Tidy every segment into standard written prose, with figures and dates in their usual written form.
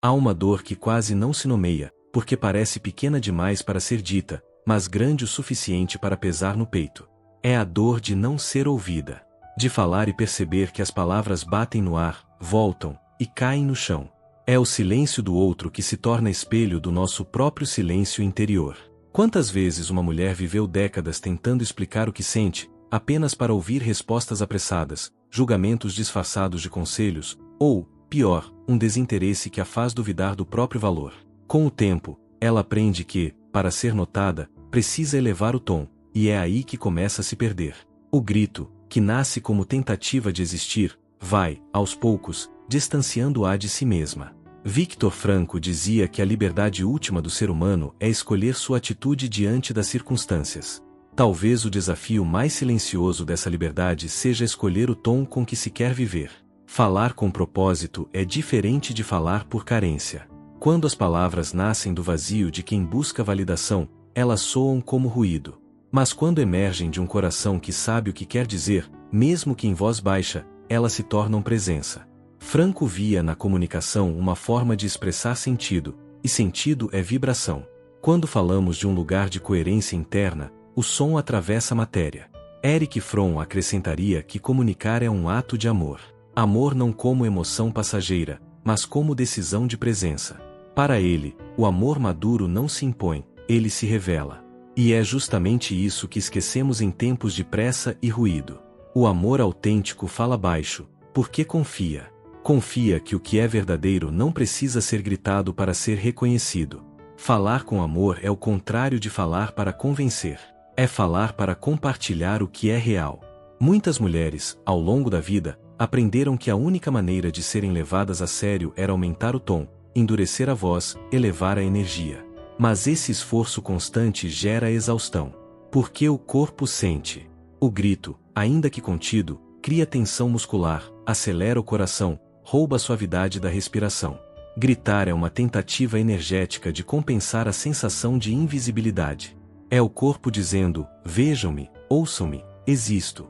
Há uma dor que quase não se nomeia, porque parece pequena demais para ser dita, mas grande o suficiente para pesar no peito. É a dor de não ser ouvida. De falar e perceber que as palavras batem no ar, voltam e caem no chão. É o silêncio do outro que se torna espelho do nosso próprio silêncio interior. Quantas vezes uma mulher viveu décadas tentando explicar o que sente, apenas para ouvir respostas apressadas, julgamentos disfarçados de conselhos, ou, pior, um desinteresse que a faz duvidar do próprio valor. Com o tempo, ela aprende que, para ser notada, precisa elevar o tom, e é aí que começa a se perder. O grito, que nasce como tentativa de existir, vai, aos poucos, distanciando-a de si mesma. Viktor Frankl dizia que a liberdade última do ser humano é escolher sua atitude diante das circunstâncias. Talvez o desafio mais silencioso dessa liberdade seja escolher o tom com que se quer viver. Falar com propósito é diferente de falar por carência. Quando as palavras nascem do vazio de quem busca validação, elas soam como ruído. Mas quando emergem de um coração que sabe o que quer dizer, mesmo que em voz baixa, elas se tornam presença. Frankl via na comunicação uma forma de expressar sentido, e sentido é vibração. Quando falamos de um lugar de coerência interna, o som atravessa a matéria. Erich Fromm acrescentaria que comunicar é um ato de amor. Amor não como emoção passageira, mas como decisão de presença. Para ele, o amor maduro não se impõe, ele se revela. E é justamente isso que esquecemos em tempos de pressa e ruído. O amor autêntico fala baixo, porque confia. Confia que o que é verdadeiro não precisa ser gritado para ser reconhecido. Falar com amor é o contrário de falar para convencer. É falar para compartilhar o que é real. Muitas mulheres, ao longo da vida, aprenderam que a única maneira de serem levadas a sério era aumentar o tom, endurecer a voz, elevar a energia. Mas esse esforço constante gera exaustão. Porque o corpo sente. O grito, ainda que contido, cria tensão muscular, acelera o coração, rouba a suavidade da respiração. Gritar é uma tentativa energética de compensar a sensação de invisibilidade. É o corpo dizendo, vejam-me, ouçam-me, existo.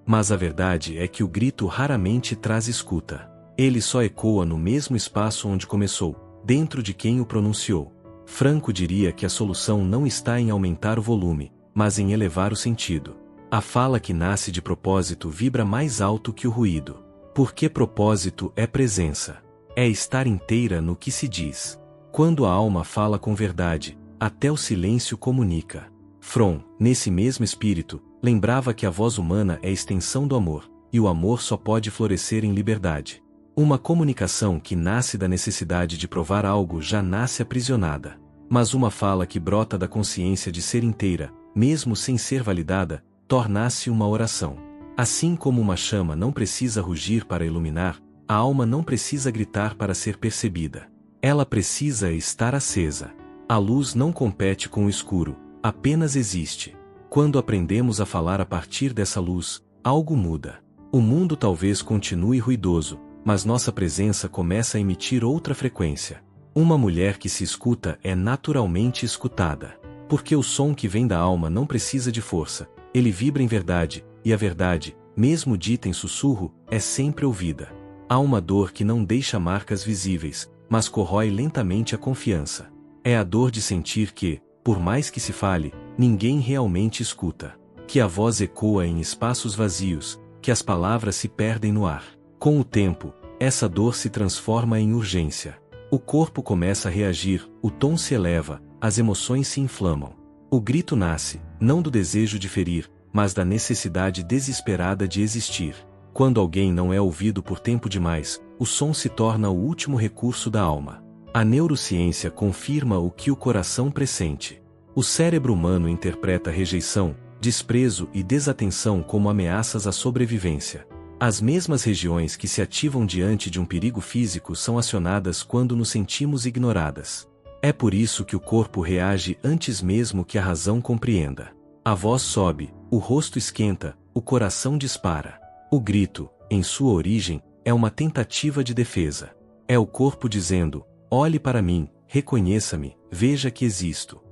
Mas a verdade é que o grito raramente traz escuta. Ele só ecoa no mesmo espaço onde começou, dentro de quem o pronunciou. Frankl diria que a solução não está em aumentar o volume, mas em elevar o sentido. A fala que nasce de propósito vibra mais alto que o ruído. Porque propósito é presença. É estar inteira no que se diz. Quando a alma fala com verdade, até o silêncio comunica. Fromm, nesse mesmo espírito, lembrava que a voz humana é extensão do amor, e o amor só pode florescer em liberdade. Uma comunicação que nasce da necessidade de provar algo já nasce aprisionada. Mas uma fala que brota da consciência de ser inteira, mesmo sem ser validada, torna-se uma oração. Assim como uma chama não precisa rugir para iluminar, a alma não precisa gritar para ser percebida. Ela precisa estar acesa. A luz não compete com o escuro, apenas existe. Quando aprendemos a falar a partir dessa luz, algo muda. O mundo talvez continue ruidoso, mas nossa presença começa a emitir outra frequência. Uma mulher que se escuta é naturalmente escutada. Porque o som que vem da alma não precisa de força, ele vibra em verdade, e a verdade, mesmo dita em sussurro, é sempre ouvida. Há uma dor que não deixa marcas visíveis, mas corrói lentamente a confiança. É a dor de sentir que, por mais que se fale, ninguém realmente escuta. Que a voz ecoa em espaços vazios, que as palavras se perdem no ar. Com o tempo, essa dor se transforma em urgência. O corpo começa a reagir, o tom se eleva, as emoções se inflamam. O grito nasce, não do desejo de ferir, mas da necessidade desesperada de existir. Quando alguém não é ouvido por tempo demais, o som se torna o último recurso da alma. A neurociência confirma o que o coração pressente. O cérebro humano interpreta rejeição, desprezo e desatenção como ameaças à sobrevivência. As mesmas regiões que se ativam diante de um perigo físico são acionadas quando nos sentimos ignoradas. É por isso que o corpo reage antes mesmo que a razão compreenda. A voz sobe, o rosto esquenta, o coração dispara. O grito, em sua origem, é uma tentativa de defesa. É o corpo dizendo, olhe para mim, reconheça-me, veja que existo.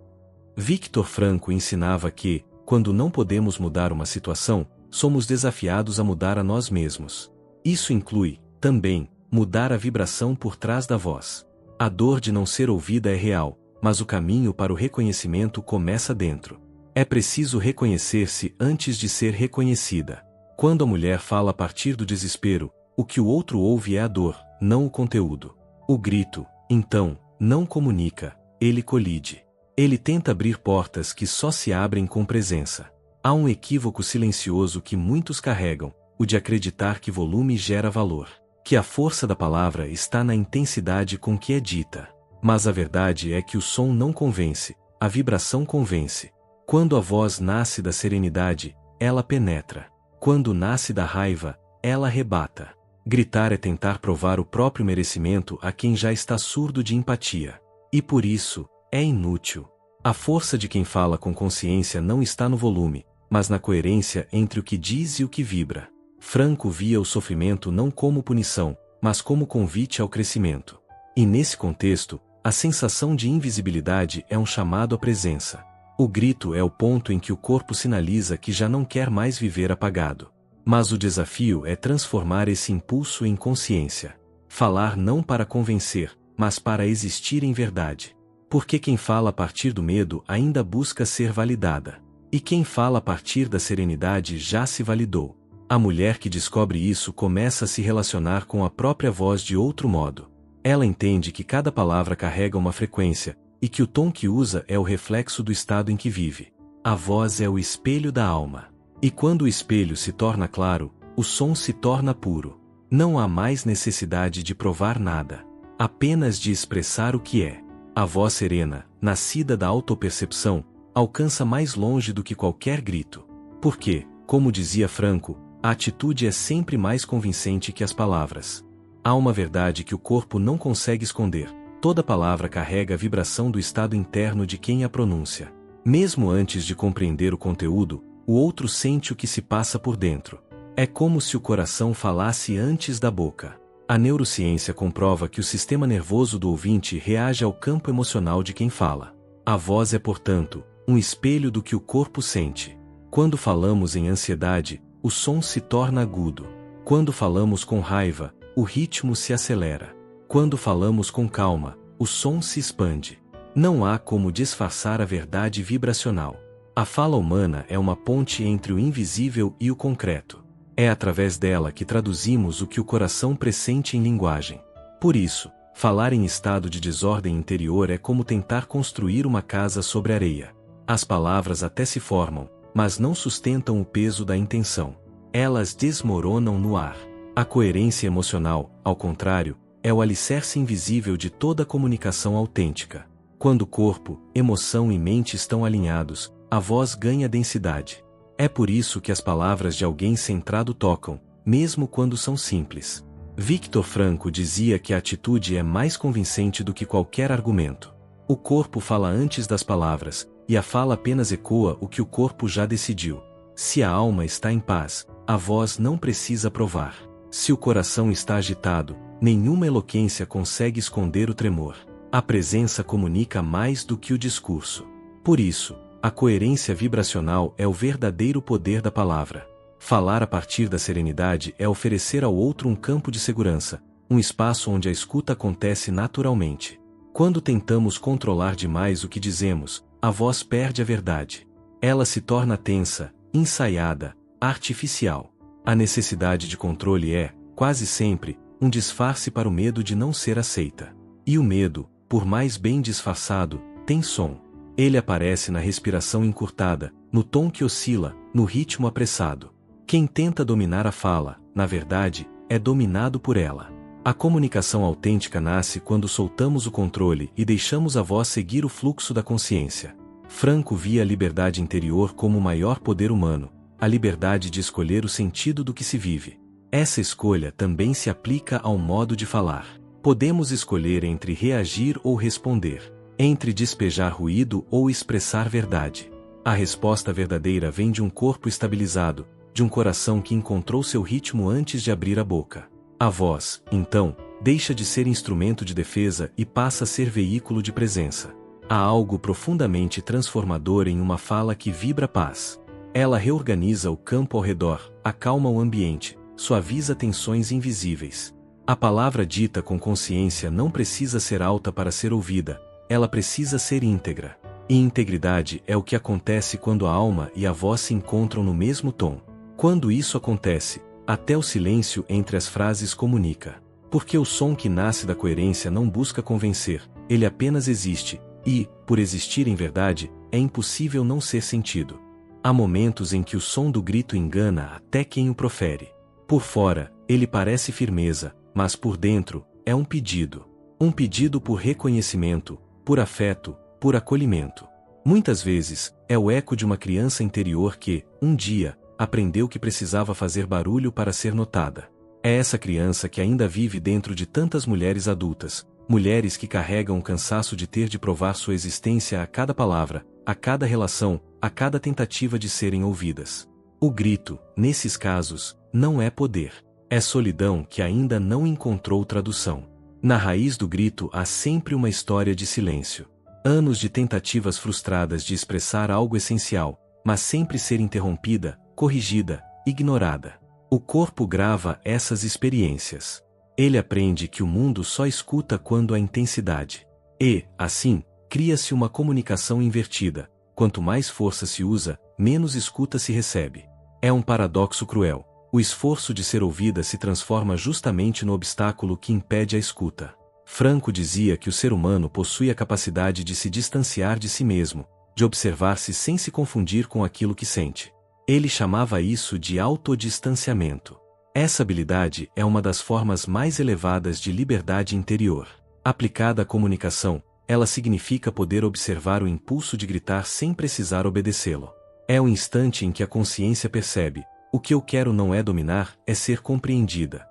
Viktor Frankl ensinava que, quando não podemos mudar uma situação, somos desafiados a mudar a nós mesmos. Isso inclui, também, mudar a vibração por trás da voz. A dor de não ser ouvida é real, mas o caminho para o reconhecimento começa dentro. É preciso reconhecer-se antes de ser reconhecida. Quando a mulher fala a partir do desespero, o que o outro ouve é a dor, não o conteúdo. O grito, então, não comunica, ele colide. Ele tenta abrir portas que só se abrem com presença. Há um equívoco silencioso que muitos carregam, o de acreditar que volume gera valor, que a força da palavra está na intensidade com que é dita. Mas a verdade é que o som não convence, a vibração convence. Quando a voz nasce da serenidade, ela penetra. Quando nasce da raiva, ela arrebata. Gritar é tentar provar o próprio merecimento a quem já está surdo de empatia. E por isso, é inútil. A força de quem fala com consciência não está no volume, mas na coerência entre o que diz e o que vibra. Franco via o sofrimento não como punição, mas como convite ao crescimento. E nesse contexto, a sensação de invisibilidade é um chamado à presença. O grito é o ponto em que o corpo sinaliza que já não quer mais viver apagado. Mas o desafio é transformar esse impulso em consciência. Falar não para convencer, mas para existir em verdade. Porque quem fala a partir do medo ainda busca ser validada. E quem fala a partir da serenidade já se validou. A mulher que descobre isso começa a se relacionar com a própria voz de outro modo. Ela entende que cada palavra carrega uma frequência, e que o tom que usa é o reflexo do estado em que vive. A voz é o espelho da alma. E quando o espelho se torna claro, o som se torna puro. Não há mais necessidade de provar nada, apenas de expressar o que é. A voz serena, nascida da autopercepção, alcança mais longe do que qualquer grito. Porque, como dizia Franco, a atitude é sempre mais convincente que as palavras. Há uma verdade que o corpo não consegue esconder. Toda palavra carrega a vibração do estado interno de quem a pronuncia. Mesmo antes de compreender o conteúdo, o outro sente o que se passa por dentro. É como se o coração falasse antes da boca. A neurociência comprova que o sistema nervoso do ouvinte reage ao campo emocional de quem fala. A voz é, portanto, um espelho do que o corpo sente. Quando falamos em ansiedade, o som se torna agudo. Quando falamos com raiva, o ritmo se acelera. Quando falamos com calma, o som se expande. Não há como disfarçar a verdade vibracional. A fala humana é uma ponte entre o invisível e o concreto. É através dela que traduzimos o que o coração pressente em linguagem. Por isso, falar em estado de desordem interior é como tentar construir uma casa sobre areia. As palavras até se formam, mas não sustentam o peso da intenção. Elas desmoronam no ar. A coerência emocional, ao contrário, é o alicerce invisível de toda comunicação autêntica. Quando corpo, emoção e mente estão alinhados, a voz ganha densidade. É por isso que as palavras de alguém centrado tocam, mesmo quando são simples. Viktor Frankl dizia que a atitude é mais convincente do que qualquer argumento. O corpo fala antes das palavras, e a fala apenas ecoa o que o corpo já decidiu. Se a alma está em paz, a voz não precisa provar. Se o coração está agitado, nenhuma eloquência consegue esconder o tremor. A presença comunica mais do que o discurso. Por isso, a coerência vibracional é o verdadeiro poder da palavra. Falar a partir da serenidade é oferecer ao outro um campo de segurança, um espaço onde a escuta acontece naturalmente. Quando tentamos controlar demais o que dizemos, a voz perde a verdade. Ela se torna tensa, ensaiada, artificial. A necessidade de controle é, quase sempre, um disfarce para o medo de não ser aceita. E o medo, por mais bem disfarçado, tem som. Ele aparece na respiração encurtada, no tom que oscila, no ritmo apressado. Quem tenta dominar a fala, na verdade, é dominado por ela. A comunicação autêntica nasce quando soltamos o controle e deixamos a voz seguir o fluxo da consciência. Franco via a liberdade interior como o maior poder humano, a liberdade de escolher o sentido do que se vive. Essa escolha também se aplica ao modo de falar. Podemos escolher entre reagir ou responder, entre despejar ruído ou expressar verdade. A resposta verdadeira vem de um corpo estabilizado, de um coração que encontrou seu ritmo antes de abrir a boca. A voz, então, deixa de ser instrumento de defesa e passa a ser veículo de presença. Há algo profundamente transformador em uma fala que vibra paz. Ela reorganiza o campo ao redor, acalma o ambiente, suaviza tensões invisíveis. A palavra dita com consciência não precisa ser alta para ser ouvida, ela precisa ser íntegra. E integridade é o que acontece quando a alma e a voz se encontram no mesmo tom. Quando isso acontece, até o silêncio entre as frases comunica. Porque o som que nasce da coerência não busca convencer, ele apenas existe, e, por existir em verdade, é impossível não ser sentido. Há momentos em que o som do grito engana até quem o profere. Por fora, ele parece firmeza, mas por dentro, é um pedido. Um pedido por reconhecimento, por afeto, por acolhimento. Muitas vezes, é o eco de uma criança interior que, um dia, aprendeu que precisava fazer barulho para ser notada. É essa criança que ainda vive dentro de tantas mulheres adultas, mulheres que carregam o cansaço de ter de provar sua existência a cada palavra, a cada relação, a cada tentativa de serem ouvidas. O grito, nesses casos, não é poder. É solidão que ainda não encontrou tradução. Na raiz do grito há sempre uma história de silêncio. Anos de tentativas frustradas de expressar algo essencial, mas sempre ser interrompida, corrigida, ignorada. O corpo grava essas experiências. Ele aprende que o mundo só escuta quando há intensidade. E, assim, cria-se uma comunicação invertida. Quanto mais força se usa, menos escuta se recebe. É um paradoxo cruel. O esforço de ser ouvida se transforma justamente no obstáculo que impede a escuta. Franco dizia que o ser humano possui a capacidade de se distanciar de si mesmo, de observar-se sem se confundir com aquilo que sente. Ele chamava isso de autodistanciamento. Essa habilidade é uma das formas mais elevadas de liberdade interior. Aplicada à comunicação, ela significa poder observar o impulso de gritar sem precisar obedecê-lo. É o instante em que a consciência percebe: o que eu quero não é dominar, é ser compreendida.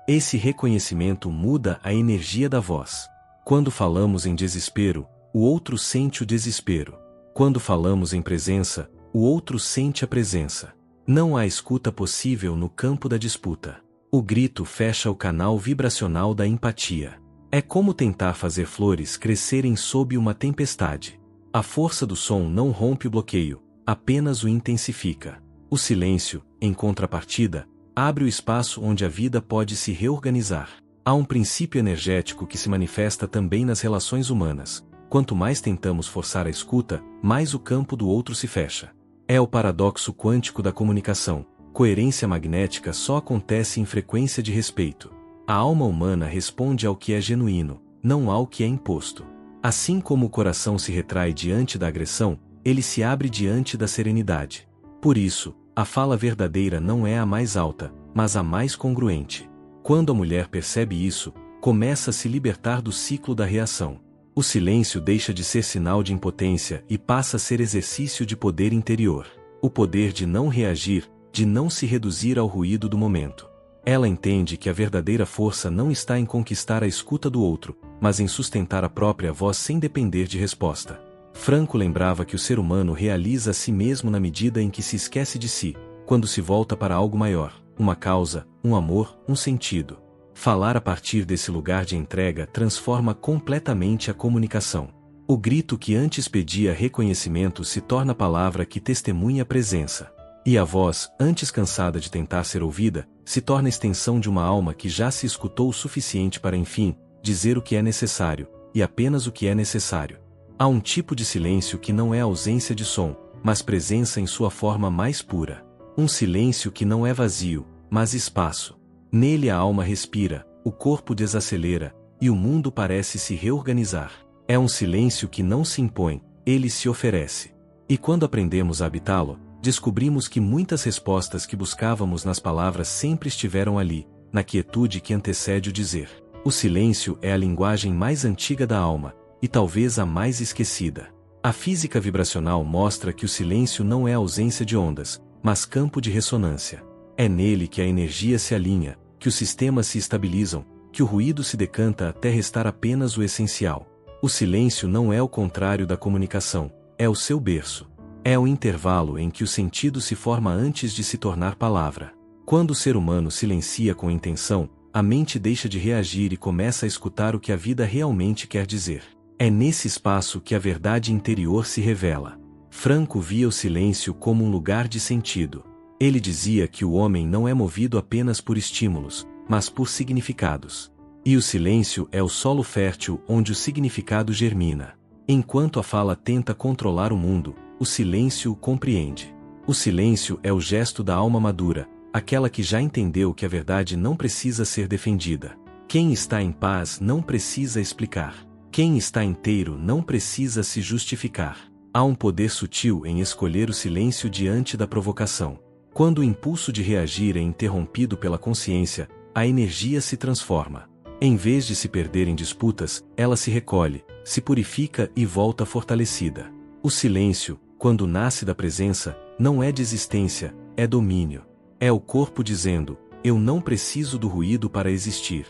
Esse reconhecimento muda a energia da voz. Quando falamos em desespero, o outro sente o desespero. Quando falamos em presença, o outro sente a presença. Não há escuta possível no campo da disputa. O grito fecha o canal vibracional da empatia. É como tentar fazer flores crescerem sob uma tempestade. A força do som não rompe o bloqueio, apenas o intensifica. O silêncio, em contrapartida, abre o espaço onde a vida pode se reorganizar. Há um princípio energético que se manifesta também nas relações humanas. Quanto mais tentamos forçar a escuta, mais o campo do outro se fecha. É o paradoxo quântico da comunicação. Coerência magnética só acontece em frequência de respeito. A alma humana responde ao que é genuíno, não ao que é imposto. Assim como o coração se retrai diante da agressão, ele se abre diante da serenidade. Por isso, a fala verdadeira não é a mais alta, mas a mais congruente. Quando a mulher percebe isso, começa a se libertar do ciclo da reação. O silêncio deixa de ser sinal de impotência e passa a ser exercício de poder interior. O poder de não reagir, de não se reduzir ao ruído do momento. Ela entende que a verdadeira força não está em conquistar a escuta do outro, mas em sustentar a própria voz sem depender de resposta. Franco lembrava que o ser humano realiza a si mesmo na medida em que se esquece de si, quando se volta para algo maior, uma causa, um amor, um sentido. Falar a partir desse lugar de entrega transforma completamente a comunicação. O grito que antes pedia reconhecimento se torna a palavra que testemunha a presença. E a voz, antes cansada de tentar ser ouvida, se torna a extensão de uma alma que já se escutou o suficiente para, enfim, dizer o que é necessário, e apenas o que é necessário. Há um tipo de silêncio que não é ausência de som, mas presença em sua forma mais pura. Um silêncio que não é vazio, mas espaço. Nele a alma respira, o corpo desacelera, e o mundo parece se reorganizar. É um silêncio que não se impõe, ele se oferece. E quando aprendemos a habitá-lo, descobrimos que muitas respostas que buscávamos nas palavras sempre estiveram ali, na quietude que antecede o dizer. O silêncio é a linguagem mais antiga da alma, e talvez a mais esquecida. A física vibracional mostra que o silêncio não é ausência de ondas, mas campo de ressonância. É nele que a energia se alinha, que os sistemas se estabilizam, que o ruído se decanta até restar apenas o essencial. O silêncio não é o contrário da comunicação, é o seu berço. É o intervalo em que o sentido se forma antes de se tornar palavra. Quando o ser humano silencia com intenção, a mente deixa de reagir e começa a escutar o que a vida realmente quer dizer. É nesse espaço que a verdade interior se revela. Franco via o silêncio como um lugar de sentido. Ele dizia que o homem não é movido apenas por estímulos, mas por significados. E o silêncio é o solo fértil onde o significado germina. Enquanto a fala tenta controlar o mundo, o silêncio o compreende. O silêncio é o gesto da alma madura, aquela que já entendeu que a verdade não precisa ser defendida. Quem está em paz não precisa explicar. Quem está inteiro não precisa se justificar. Há um poder sutil em escolher o silêncio diante da provocação. Quando o impulso de reagir é interrompido pela consciência, a energia se transforma. Em vez de se perder em disputas, ela se recolhe, se purifica e volta fortalecida. O silêncio, quando nasce da presença, não é desistência, é domínio. É o corpo dizendo: eu não preciso do ruído para existir.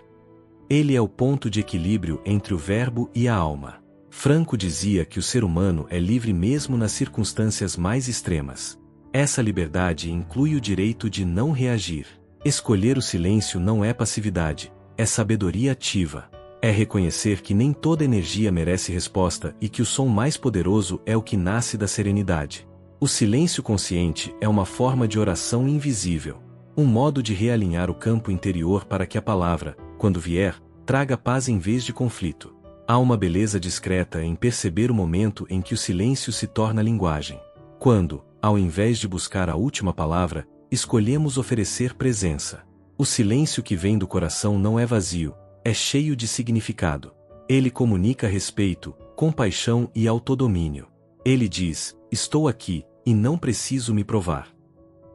Ele é o ponto de equilíbrio entre o verbo e a alma. Franco dizia que o ser humano é livre mesmo nas circunstâncias mais extremas. Essa liberdade inclui o direito de não reagir. Escolher o silêncio não é passividade, é sabedoria ativa. É reconhecer que nem toda energia merece resposta e que o som mais poderoso é o que nasce da serenidade. O silêncio consciente é uma forma de oração invisível. Um modo de realinhar o campo interior para que a palavra, quando vier, traga paz em vez de conflito. Há uma beleza discreta em perceber o momento em que o silêncio se torna linguagem. Quando, ao invés de buscar a última palavra, escolhemos oferecer presença. O silêncio que vem do coração não é vazio, é cheio de significado. Ele comunica respeito, compaixão e autodomínio. Ele diz: estou aqui, e não preciso me provar.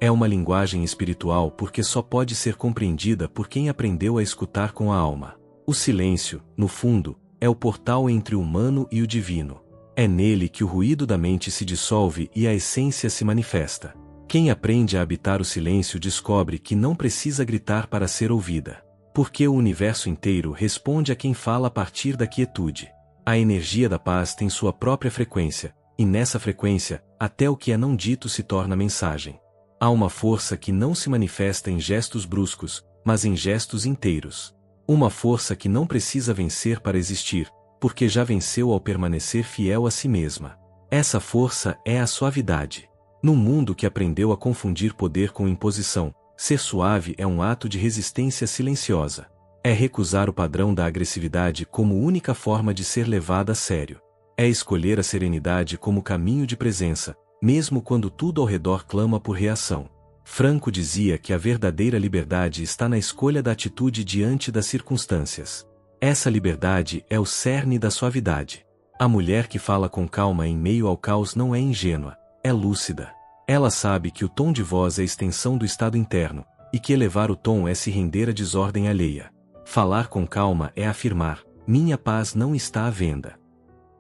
É uma linguagem espiritual porque só pode ser compreendida por quem aprendeu a escutar com a alma. O silêncio, no fundo, é o portal entre o humano e o divino. É nele que o ruído da mente se dissolve e a essência se manifesta. Quem aprende a habitar o silêncio descobre que não precisa gritar para ser ouvida. Porque o universo inteiro responde a quem fala a partir da quietude. A energia da paz tem sua própria frequência, e nessa frequência, até o que é não dito se torna mensagem. Há uma força que não se manifesta em gestos bruscos, mas em gestos inteiros. Uma força que não precisa vencer para existir, porque já venceu ao permanecer fiel a si mesma. Essa força é a suavidade. Num mundo que aprendeu a confundir poder com imposição, ser suave é um ato de resistência silenciosa. É recusar o padrão da agressividade como única forma de ser levada a sério. É escolher a serenidade como caminho de presença, mesmo quando tudo ao redor clama por reação. Franco dizia que a verdadeira liberdade está na escolha da atitude diante das circunstâncias. Essa liberdade é o cerne da suavidade. A mulher que fala com calma em meio ao caos não é ingênua, é lúcida. Ela sabe que o tom de voz é extensão do estado interno, e que elevar o tom é se render à desordem alheia. Falar com calma é afirmar: minha paz não está à venda.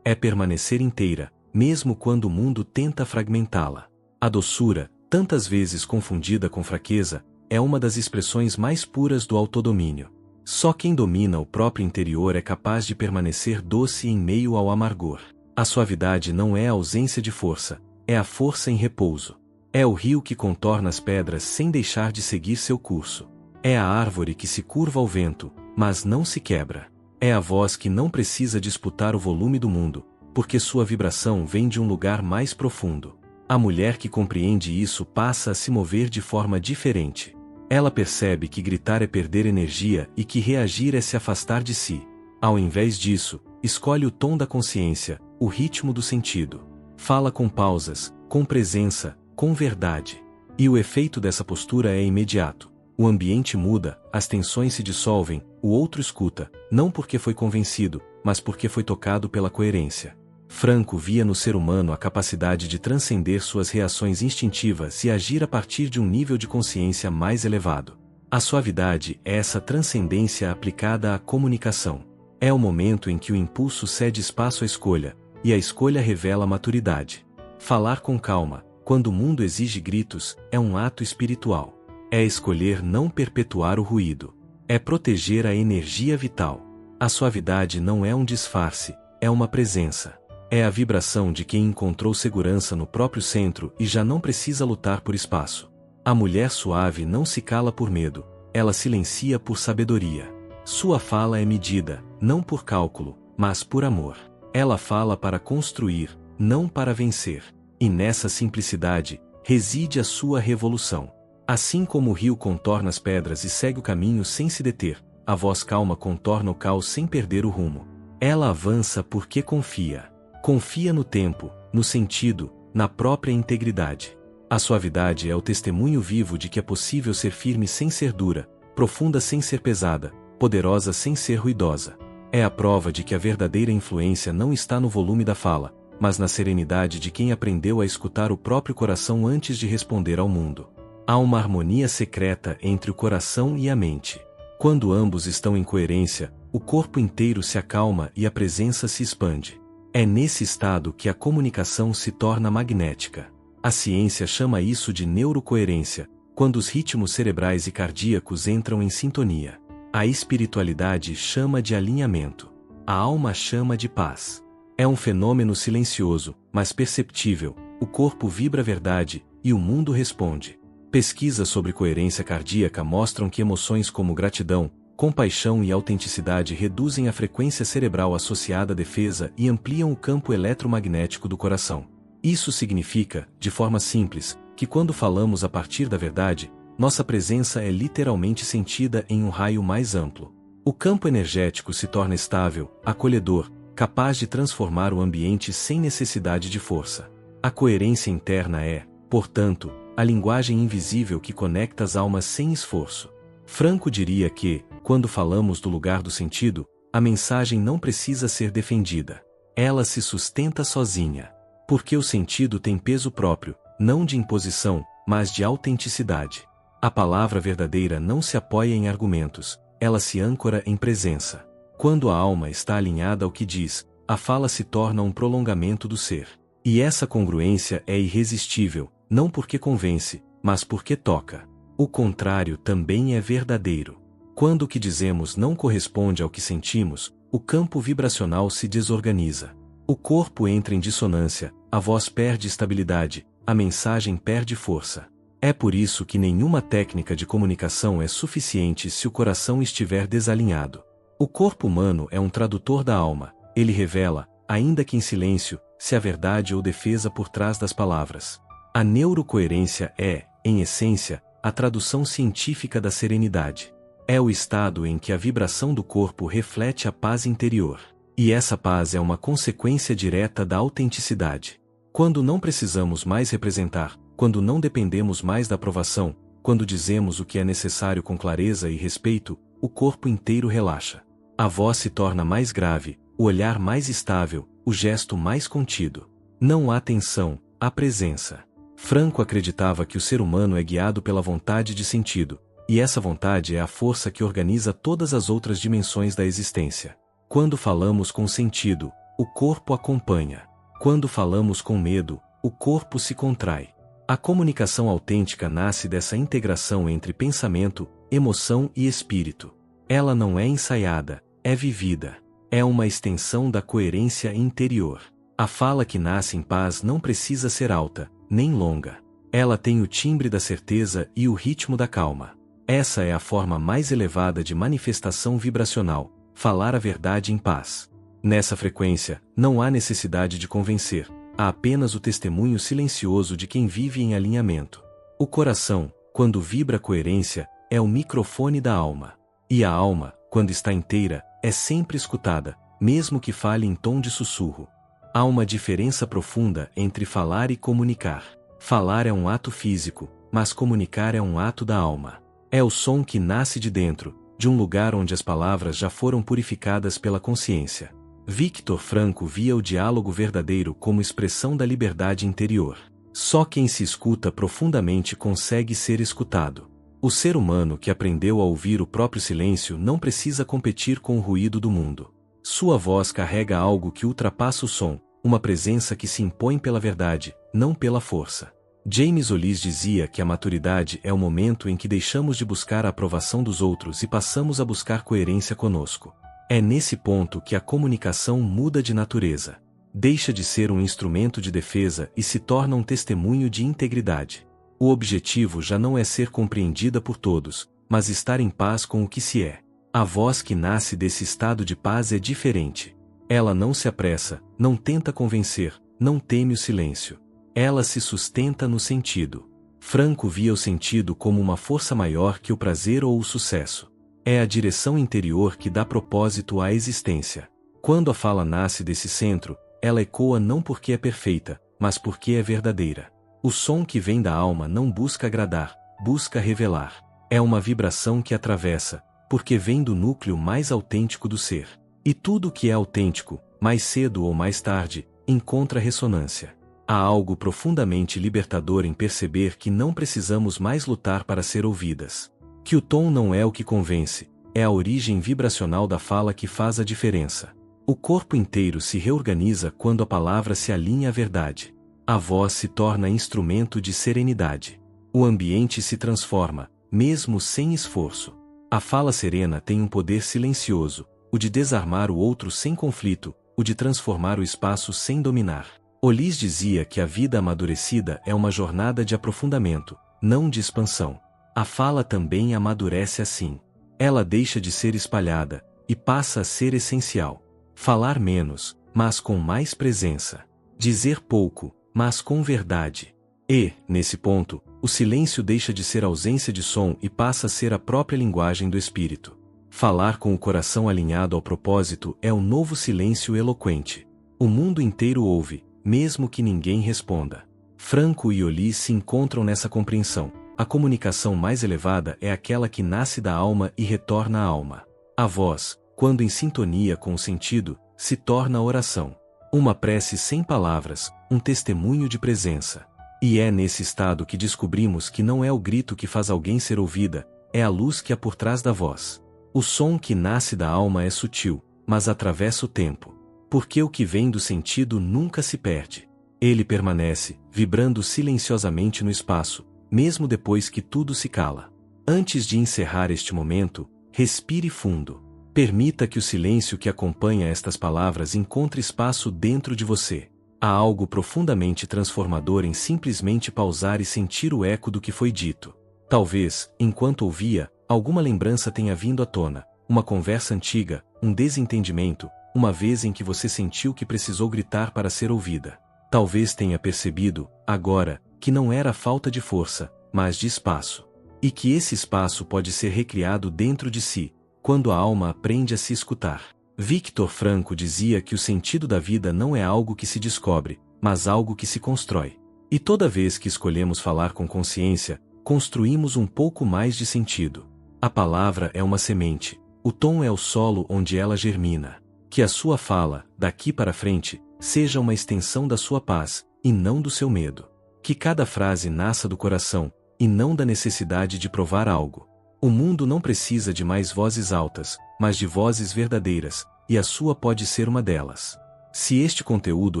É permanecer inteira, mesmo quando o mundo tenta fragmentá-la. A doçura, tantas vezes confundida com fraqueza, é uma das expressões mais puras do autodomínio. Só quem domina o próprio interior é capaz de permanecer doce em meio ao amargor. A suavidade não é a ausência de força, é a força em repouso. É o rio que contorna as pedras sem deixar de seguir seu curso. É a árvore que se curva ao vento, mas não se quebra. É a voz que não precisa disputar o volume do mundo, porque sua vibração vem de um lugar mais profundo. A mulher que compreende isso passa a se mover de forma diferente. Ela percebe que gritar é perder energia e que reagir é se afastar de si. Ao invés disso, escolhe o tom da consciência, o ritmo do sentido. Fala com pausas, com presença, com verdade. E o efeito dessa postura é imediato. O ambiente muda, as tensões se dissolvem, o outro escuta, não porque foi convencido, mas porque foi tocado pela coerência. Franco via no ser humano a capacidade de transcender suas reações instintivas e agir a partir de um nível de consciência mais elevado. A suavidade é essa transcendência aplicada à comunicação. É o momento em que o impulso cede espaço à escolha, e a escolha revela a maturidade. Falar com calma, quando o mundo exige gritos, é um ato espiritual. É escolher não perpetuar o ruído. É proteger a energia vital. A suavidade não é um disfarce, é uma presença. É a vibração de quem encontrou segurança no próprio centro e já não precisa lutar por espaço. A mulher suave não se cala por medo, ela silencia por sabedoria. Sua fala é medida, não por cálculo, mas por amor. Ela fala para construir, não para vencer. E nessa simplicidade, reside a sua revolução. Assim como o rio contorna as pedras e segue o caminho sem se deter, a voz calma contorna o caos sem perder o rumo. Ela avança porque confia. Confia no tempo, no sentido, na própria integridade. A suavidade é o testemunho vivo de que é possível ser firme sem ser dura, profunda sem ser pesada, poderosa sem ser ruidosa. É a prova de que a verdadeira influência não está no volume da fala, mas na serenidade de quem aprendeu a escutar o próprio coração antes de responder ao mundo. Há uma harmonia secreta entre o coração e a mente. Quando ambos estão em coerência, o corpo inteiro se acalma e a presença se expande. É nesse estado que a comunicação se torna magnética. A ciência chama isso de neurocoerência, quando os ritmos cerebrais e cardíacos entram em sintonia. A espiritualidade chama de alinhamento. A alma chama de paz. É um fenômeno silencioso, mas perceptível. O corpo vibra a verdade, e o mundo responde. Pesquisas sobre coerência cardíaca mostram que emoções como gratidão, compaixão e autenticidade reduzem a frequência cerebral associada à defesa e ampliam o campo eletromagnético do coração. Isso significa, de forma simples, que quando falamos a partir da verdade, nossa presença é literalmente sentida em um raio mais amplo. O campo energético se torna estável, acolhedor, capaz de transformar o ambiente sem necessidade de força. A coerência interna é, portanto, a linguagem invisível que conecta as almas sem esforço. Franco diria que, quando falamos do lugar do sentido, a mensagem não precisa ser defendida. Ela se sustenta sozinha. Porque o sentido tem peso próprio, não de imposição, mas de autenticidade. A palavra verdadeira não se apoia em argumentos, ela se âncora em presença. Quando a alma está alinhada ao que diz, a fala se torna um prolongamento do ser. E essa congruência é irresistível, não porque convence, mas porque toca. O contrário também é verdadeiro. Quando o que dizemos não corresponde ao que sentimos, o campo vibracional se desorganiza. O corpo entra em dissonância, a voz perde estabilidade, a mensagem perde força. É por isso que nenhuma técnica de comunicação é suficiente se o coração estiver desalinhado. O corpo humano é um tradutor da alma, ele revela, ainda que em silêncio, se há verdade ou defesa por trás das palavras. A neurocoerência é, em essência, a tradução científica da serenidade. É o estado em que a vibração do corpo reflete a paz interior. E essa paz é uma consequência direta da autenticidade. Quando não precisamos mais representar, quando não dependemos mais da aprovação, quando dizemos o que é necessário com clareza e respeito, o corpo inteiro relaxa. A voz se torna mais grave, o olhar mais estável, o gesto mais contido. Não há tensão, há presença. Franco acreditava que o ser humano é guiado pela vontade de sentido, e essa vontade é a força que organiza todas as outras dimensões da existência. Quando falamos com sentido, o corpo acompanha. Quando falamos com medo, o corpo se contrai. A comunicação autêntica nasce dessa integração entre pensamento, emoção e espírito. Ela não é ensaiada, é vivida. É uma extensão da coerência interior. A fala que nasce em paz não precisa ser alta, nem longa. Ela tem o timbre da certeza e o ritmo da calma. Essa é a forma mais elevada de manifestação vibracional, falar a verdade em paz. Nessa frequência, não há necessidade de convencer, há apenas o testemunho silencioso de quem vive em alinhamento. O coração, quando vibra coerência, é o microfone da alma. E a alma, quando está inteira, é sempre escutada, mesmo que fale em tom de sussurro. Há uma diferença profunda entre falar e comunicar. Falar é um ato físico, mas comunicar é um ato da alma. É o som que nasce de dentro, de um lugar onde as palavras já foram purificadas pela consciência. Victor Franco via o diálogo verdadeiro como expressão da liberdade interior. Só quem se escuta profundamente consegue ser escutado. O ser humano que aprendeu a ouvir o próprio silêncio não precisa competir com o ruído do mundo. Sua voz carrega algo que ultrapassa o som, uma presença que se impõe pela verdade, não pela força. James Hollis dizia que a maturidade é o momento em que deixamos de buscar a aprovação dos outros e passamos a buscar coerência conosco. É nesse ponto que a comunicação muda de natureza. Deixa de ser um instrumento de defesa e se torna um testemunho de integridade. O objetivo já não é ser compreendida por todos, mas estar em paz com o que se é. A voz que nasce desse estado de paz é diferente. Ela não se apressa, não tenta convencer, não teme o silêncio. Ela se sustenta no sentido. Franco via o sentido como uma força maior que o prazer ou o sucesso. É a direção interior que dá propósito à existência. Quando a fala nasce desse centro, ela ecoa não porque é perfeita, mas porque é verdadeira. O som que vem da alma não busca agradar, busca revelar. É uma vibração que atravessa, porque vem do núcleo mais autêntico do ser. E tudo que é autêntico, mais cedo ou mais tarde, encontra ressonância. Há algo profundamente libertador em perceber que não precisamos mais lutar para ser ouvidas. Que o tom não é o que convence, é a origem vibracional da fala que faz a diferença. O corpo inteiro se reorganiza quando a palavra se alinha à verdade. A voz se torna instrumento de serenidade. O ambiente se transforma, mesmo sem esforço. A fala serena tem um poder silencioso, o de desarmar o outro sem conflito, o de transformar o espaço sem dominar. Ulisses dizia que a vida amadurecida é uma jornada de aprofundamento, não de expansão. A fala também amadurece assim. Ela deixa de ser espalhada e passa a ser essencial. Falar menos, mas com mais presença. Dizer pouco, mas com verdade. E, nesse ponto, o silêncio deixa de ser ausência de som e passa a ser a própria linguagem do espírito. Falar com o coração alinhado ao propósito é o novo silêncio eloquente. O mundo inteiro ouve, mesmo que ninguém responda. Franco e Ulisses se encontram nessa compreensão. A comunicação mais elevada é aquela que nasce da alma e retorna à alma. A voz, quando em sintonia com o sentido, se torna oração. Uma prece sem palavras, um testemunho de presença. E é nesse estado que descobrimos que não é o grito que faz alguém ser ouvida, é a luz que há por trás da voz. O som que nasce da alma é sutil, mas atravessa o tempo. Porque o que vem do sentido nunca se perde. Ele permanece, vibrando silenciosamente no espaço, mesmo depois que tudo se cala. Antes de encerrar este momento, respire fundo. Permita que o silêncio que acompanha estas palavras encontre espaço dentro de você. Há algo profundamente transformador em simplesmente pausar e sentir o eco do que foi dito. Talvez, enquanto ouvia, alguma lembrança tenha vindo à tona, uma conversa antiga, um desentendimento, uma vez em que você sentiu que precisou gritar para ser ouvida. Talvez tenha percebido, agora, que não era falta de força, mas de espaço. E que esse espaço pode ser recriado dentro de si, quando a alma aprende a se escutar. Victor Franco dizia que o sentido da vida não é algo que se descobre, mas algo que se constrói. E toda vez que escolhemos falar com consciência, construímos um pouco mais de sentido. A palavra é uma semente, o tom é o solo onde ela germina. Que a sua fala, daqui para frente, seja uma extensão da sua paz, e não do seu medo. Que cada frase nasça do coração, e não da necessidade de provar algo. O mundo não precisa de mais vozes altas, mas de vozes verdadeiras, e a sua pode ser uma delas. Se este conteúdo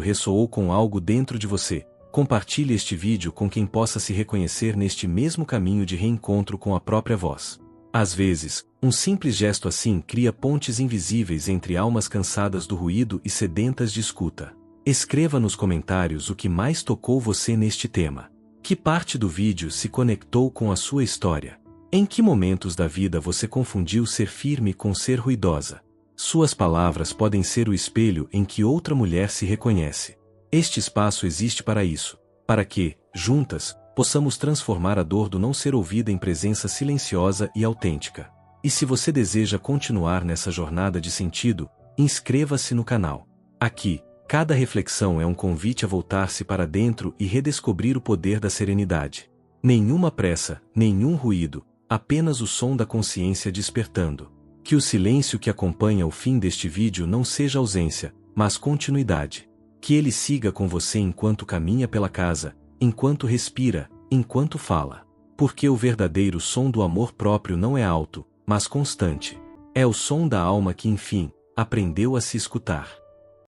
ressoou com algo dentro de você, compartilhe este vídeo com quem possa se reconhecer neste mesmo caminho de reencontro com a própria voz. Às vezes, um simples gesto assim cria pontes invisíveis entre almas cansadas do ruído e sedentas de escuta. Escreva nos comentários o que mais tocou você neste tema. Que parte do vídeo se conectou com a sua história? Em que momentos da vida você confundiu ser firme com ser ruidosa? Suas palavras podem ser o espelho em que outra mulher se reconhece. Este espaço existe para isso, para que, juntas, possamos transformar a dor do não ser ouvida em presença silenciosa e autêntica. E se você deseja continuar nessa jornada de sentido, inscreva-se no canal. Aqui, cada reflexão é um convite a voltar-se para dentro e redescobrir o poder da serenidade. Nenhuma pressa, nenhum ruído, apenas o som da consciência despertando. Que o silêncio que acompanha o fim deste vídeo não seja ausência, mas continuidade. Que ele siga com você enquanto caminha pela casa, enquanto respira, enquanto fala. Porque o verdadeiro som do amor próprio não é alto, mas constante. É o som da alma que, enfim, aprendeu a se escutar.